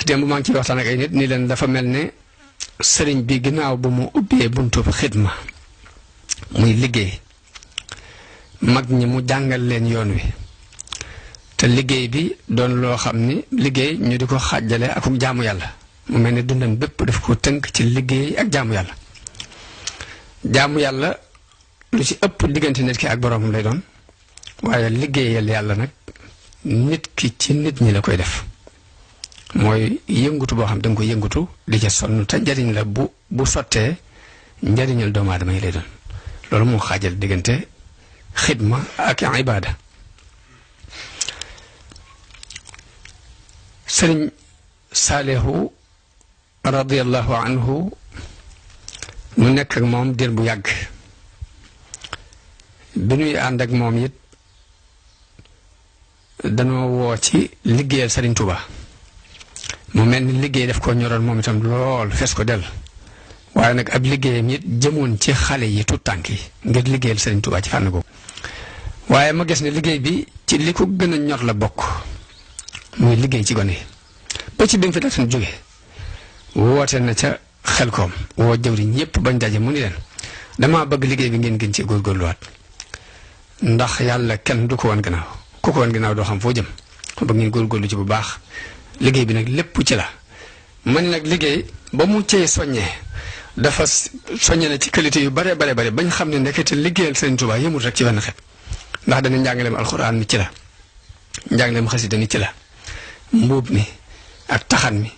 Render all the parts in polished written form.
démb maa ngi ciy waxtaan ak ay nit ni leen dafa mel ne sëriñ bi ginnaaw bu mu ubbee buntu xidma muy liggéey mag ñi mu jàngal leen yoon wi te liggéey bi doon loo xam ni liggéey ñu di ko xàjjale ak jaamu yàlla mu mel ne dundam bépp daf ko tënk ci liggéey ak jaamu yàlla. jaamu yàlla lu ci ëpp diggante nit ki ak boroomam lay doon waaye liggéeyal yàlla nag nit ki ci nit ñi la koy def mooy yëngutu boo xam da nga ko yëngutu di ca sonn te njariñ la bu sottee njariñal doomu aadama yi lay doon loolu moo xaajal diggante xidma ak ibaada. sëriñ Saalihu radiyallahu anhu nu nekk ak moom diir bu yàgg bi nuy ànd ak moom it danoo woo ci liggéeyal Sëriñ Tuuba mu mel ni liggéey daf ko ñoroon moom itam lool fees ko del waaye nag ab liggéeyam it jëmoon ci xale yi tout tànk yi ngir liggéeyal Sëriñ Tuuba ci fànn googu waaye ma gis ne liggéey bi ci li ko gën a ñor la bokk muy liggéey ci gone yi ba ci bi mu fi datan jóge woote na ca Xelkom woo jëwriñ ñëpp bañ daje mu ni leen damaa bëgg liggéey bi ngeen gën ci góorgóorluwaat ndax yàlla kenn du ko woon gannaaw ku ko woon gannaaw doo xam foo jëm bëgg ngeen góorgóorlu ci bu baax liggéey bi nag lépp ci la man nag liggéey ba mu cee soññee dafa soññe na ci qualité yu bare bañ xam ne ndekete liggéeyal Sëriñ Tuubaa yëmul rek ci wenn xet ndax dana njàngaleem alxuraan mi ci la njàngaleem xasida mi ci la mbuub mi ak taxan mi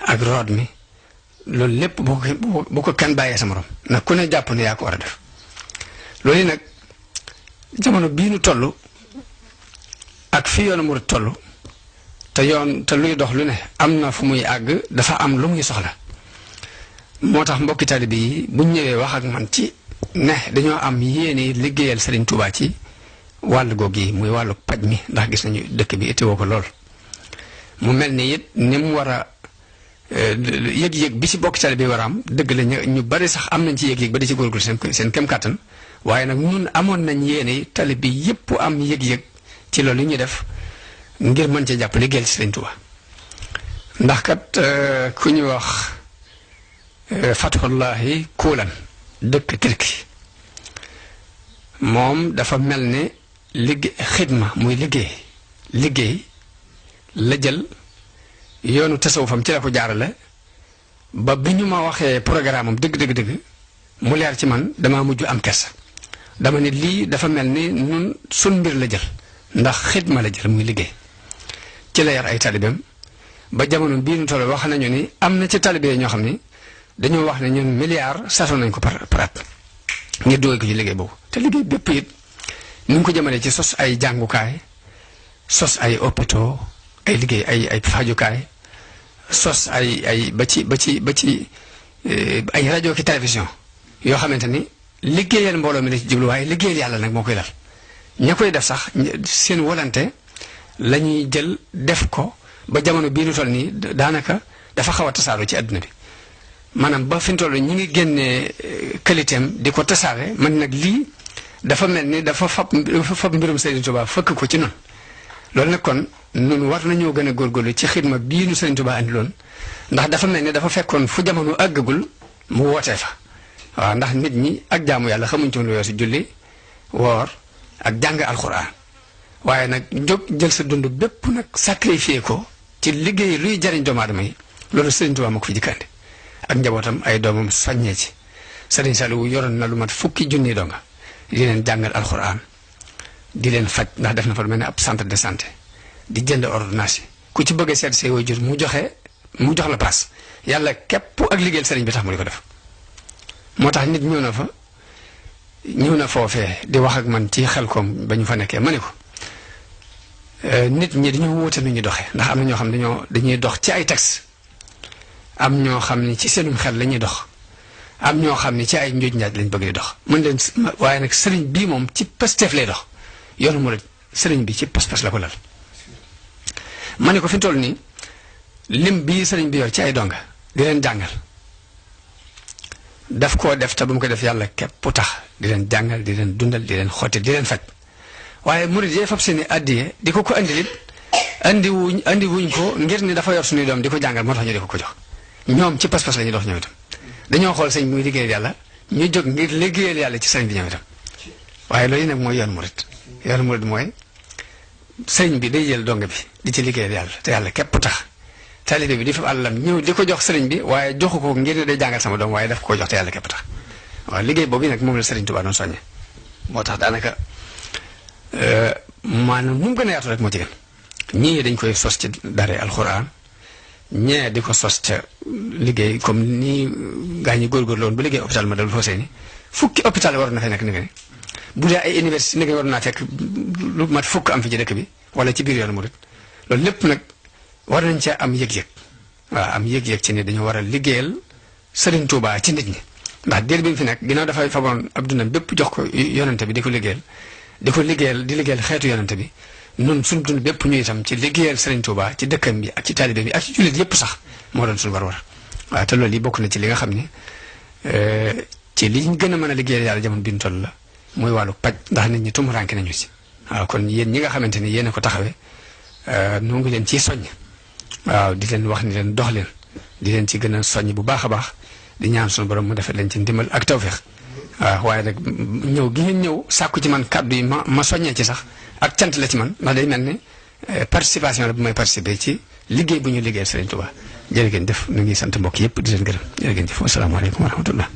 ak root mi loolu lépp bu ko kenn bàyyee sa morom nag ku ne jàpp ne yaa ko war a def loolu yi nag jamono bii nu toll ak fi yoonu murid toll te luy dox lu ne am na fu muy àgg dafa am lu muy soxla moo tax mbokki taalibe yi bu ñëwee wax ak man ci ne dañoo am yéene liggéeyal Sëriñ Tuubaa ci wàllu googu yi muy wàllu paj mi ndax gis nañu dëkk bi itteewoo ko lool mu mel ni it ni mu war a yëg-yëg bi ci bokki taalibe bi war a am dëgg la ñu bari sax am nañ ci yëg-yëg ba di ci góorgóorlu seen kem kàttan waaye nag ñun amoon nañ yéene taalibe bi yépp am yëg-yëg ci loolu li ñuy def ngir mën cee jàpp liggéeyal ci Sëriñ Tuubaa ndax kat ku ñu wax Fathullahi Kuulan dëkk Turki moom dafa mel ne xidma muy liggéey la jël yoonu tasawufam ci la ko jaarale ba bi ñu ma waxee programme am dëgg mu leer ci man damaa mujj am kersa dama ne lii dafa mel ni nun sun mbir la jël ndax xidma la jël muy liggéey ci la yar ay talibeem ba jamono bii nu toll wax nañu ni am na ci talibe ñoo xam ni dañoo wax ne ñun milliard sasoon nañ ko par at ngir dugal ko ci liggéey boobu te liggéey bépp it ni ñu ko jëmalee ci sos ay jàngukaay sos ay hôpitaux ay liggéey ay fajukaay sos ay ba ci ay rajo ki télévision yoo xamante ni liggéeyal mbooloo mi la ci jublu waaye liggéeyal yàlla nag moo koy lal ña koy def sax seen volonté la ñuy jël def ko ba jamono bii nu toll nii daanaka dafa xaw a tasaaroo ci àdduna bi maanaam ba fi mu toll ñi ngi génnee qualité am di ko tasaare man nag lii dafa mel ni dafa fab mbirum Sëriñ Tuubaa fëkk ko ci noonu loolu nag kon nun war nañoo gën a góorgóorlu ci xidma bii nu Sëriñ Tuubaa andi loon ndax dafa mel ni dafa fekkoon fu jamono àggagul mu wootee fa waaw ndax nit ñi ak jaamu yàlla xamuñ ci woon lu weesu julli woor ak jàng alxuraan waaye nag jóg jël sa dund bépp nag sacrifié ko ci liggéey luy jariñ doomu aadama yi loolu Sëriñ Tuubaa ma ko fi jikkaandi ak njabootam ay doomam soññee ci Sëriñ Saliou yoroon na lu mat 10 junni donga di leen jàngal alxuraan di leen faj ndax def na fa lu mel ne ab centre de santé di jënd ordonnance yi ku ci bëgg a seet say waajur mu jox la paas yàlla képp ak liggéeyal sëriñ bi tax mu di ko def moo tax nit ñëw na foofee di wax ak man ci Xelkom ba ñu fa nekkee ma ne ko nit ñi dañoo wóote nu ñu doxee ndax am na ñoo xam dañuy dox ci ay texte am ñoo xam ne ci seenum xel la ñuy dox am ñoo xam ne ci ay njuuj njaaj lañ bëgg di dox mën leen waaye nag sëriñ bii moom ci Pastef lay dox yoonu mu sëriñ bi ci pas-pas la ko lal ma ne ko fi mu toll nii lim bii sëriñ bi yor ci ay donga di leen jàngal daf koo def te bu mu ko def yàlla képp tax di leen jàngal di leen dundal di leen xotti di leen faj waaye murid yee fab seeni addiye di ko andilit andi wuñ ko ngir ni dafa yor suñuy doom di ko jàngal moo tax ñu di ko jox ñoom ci pas-pas la ñuy dox ñoom itam dañoo xool sëñ bi muy liggéeyal yàlla ñu jóg ngir liggéeyal yàlla ci sëñ bi ñoom itam waaye loolu nag mooy yoon murit mooy sëñ bi day jël donga bi di ci liggéeyal yàlla te yàlla képp tax taalibe bi di fa àllam ñëw di ko jox sëriñ bi waaye joxu ko ngir ne day jàngal sama doom waaye daf ko jox te yàlla képp tax waaw liggéey boobu nag moom la sëriñ Tuubaa doon soññe moo tax daanaka maanaam nu mu gën a yaatu rek moo ci gën ñii dañ koy sos ci daara alxuraan ñee di ko sos ca liggéey comme nii gaa ñi góorgóorlu woon ba liggéey hôpital ma dal foosee ni fukki hôpital waroon na fay nekk ni nga ni bu dee ay université ni nga waroon naa fekk lu mat fukk am fi ci dëkk bi wala ci biir yoonu murit loolu lépp nag war nañ cee am yëg-yëg waaw am yëg-yëg ci ni dañoo war a liggéeyal Sëriñ Tuubaa ci nit ñi ndax diir bi mu fi nekk ginnaaw dafay faboon ab dundam bépp jox ko yonante bi di ko liggéeyal di liggéeyal xeetu yonante bi nun suñ dund bépp ñu itam ci liggéeyal Sëriñ Tuubaa ci dëkkam bi ak ci taalibe bi ak ci jullit yépp sax moo doon suñu war waaw te loolu yi bokk na ci li nga xam ne ci liñ gën a mën a liggéeyal yàlla jamono bi ñu toll la muy wàllu paj ndax nit ñi tumuraanke nañu si waaw kon yéen ñi nga xamante ni yéen a ko taxawee noo ngi leen ciy soññ waaw di leen wax ni leen dox leen di leen ci gën a soññ bu baax a baax di ñaan suñu borom mu defal leen ci ndimbal ak tawféex waaw waaye nag ñëw gi ngeen ñëw sàkku ci man kàddu yi ma soññee ci sax ak cant la ci man ndax day mel ni participation la bu may participer ci liggéey bu ñu liggéeyal Sëriñ Tuubaa jërë ngeen jëf nu ngi sant mbokk yëpp di leen gërëm jërë ngeen jëf wasalaamaaleykum wa rahmatullah